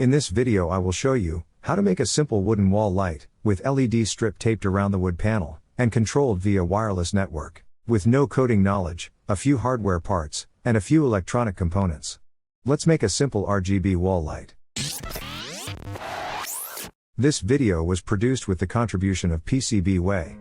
In this video I will show you how to make a simple wooden wall light with LED strip taped around the wood panel and controlled via wireless network, with no coding knowledge, a few hardware parts, and a few electronic components. Let's make a simple RGB wall light. This video was produced with the contribution of PCB Way.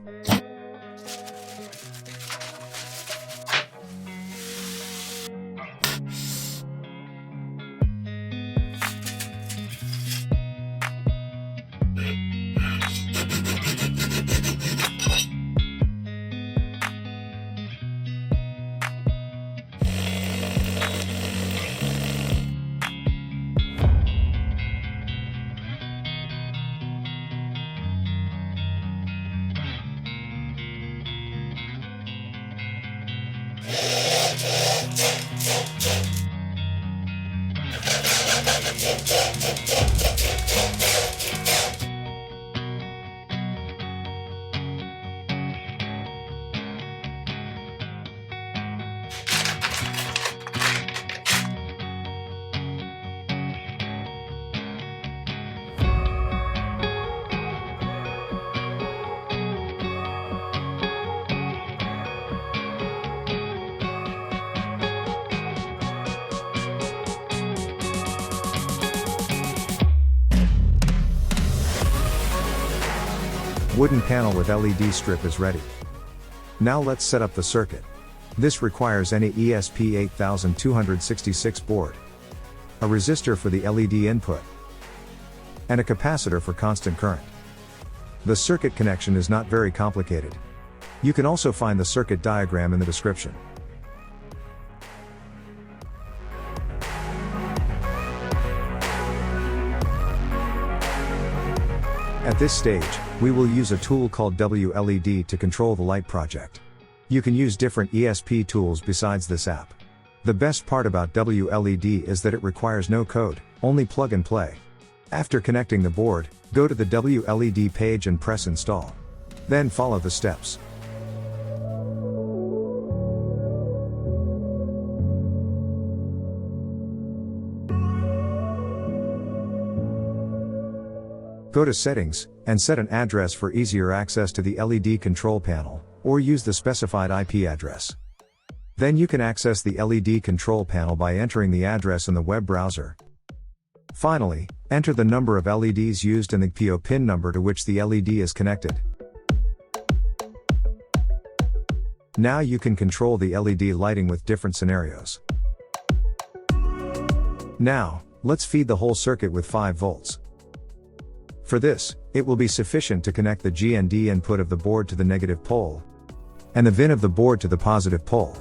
Wooden panel with LED strip is ready. Now let's set up the circuit. This requires any ESP8266 board, a resistor for the LED input, and a capacitor for constant current. The circuit connection is not very complicated. You can also find the circuit diagram in the description. At this stage, we will use a tool called WLED to control the light project. You can use different ESP tools besides this app. The best part about WLED is that it requires no code, only plug and play. After connecting the board, go to the WLED page and press install. Then follow the steps. Go to Settings, and set an address for easier access to the LED control panel, or use the specified IP address. Then you can access the LED control panel by entering the address in the web browser. Finally, enter the number of LEDs used and the PO pin number to which the LED is connected. Now you can control the LED lighting with different scenarios. Now, let's feed the whole circuit with 5 volts. For this, it will be sufficient to connect the GND input of the board to the negative pole, and the VIN of the board to the positive pole.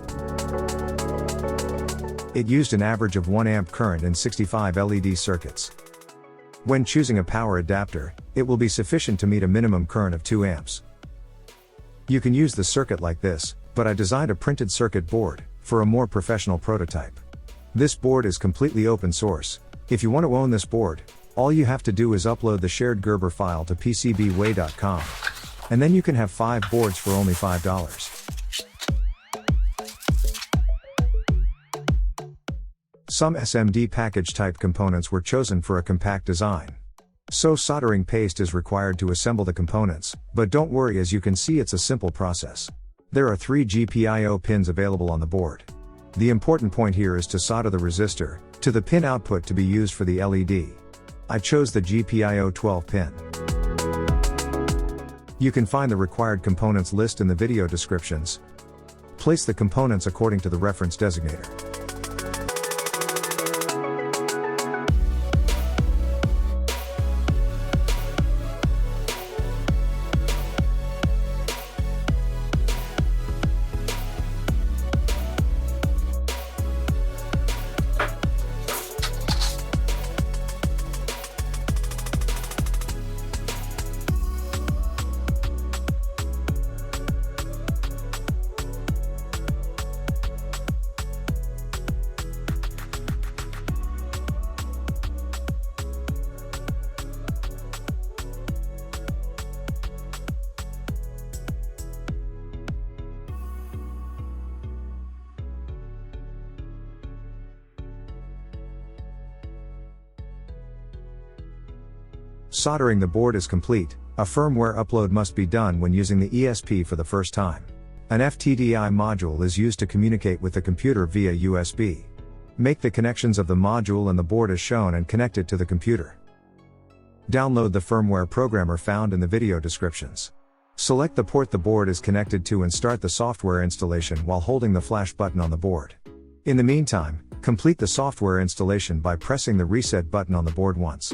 It used an average of 1 amp current in 65 LED circuits. When choosing a power adapter, it will be sufficient to meet a minimum current of 2 amps. You can use the circuit like this, but I designed a printed circuit board for a more professional prototype. This board is completely open source. If you want to own this board, all you have to do is upload the shared Gerber file to PCBWay.com. And then you can have 5 boards for only $5. Some SMD package type components were chosen for a compact design. So soldering paste is required to assemble the components, but don't worry, as you can see it's a simple process. There are 3 GPIO pins available on the board. The important point here is to solder the resistor to the pin output to be used for the LED. I chose the GPIO 12 pin. You can find the required components list in the video descriptions. Place the components according to the reference designator. Soldering the board is complete. A firmware upload must be done when using the ESP for the first time. An FTDI module is used to communicate with the computer via USB. Make the connections of the module and the board as shown and connect it to the computer. Download the firmware programmer found in the video descriptions. Select the port the board is connected to and start the software installation while holding the flash button on the board. In the meantime, complete the software installation by pressing the reset button on the board once.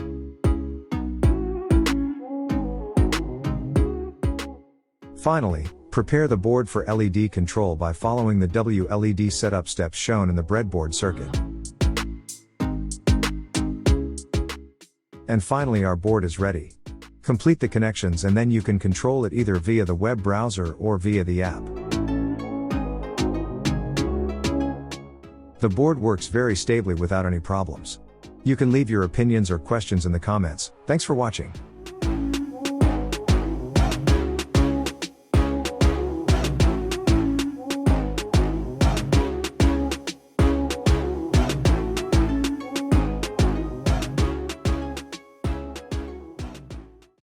Finally, prepare the board for LED control by following the WLED setup steps shown in the breadboard circuit. And finally, our board is ready. Complete the connections and then you can control it either via the web browser or via the app. The board works very stably without any problems. You can leave your opinions or questions in the comments. Thanks for watching.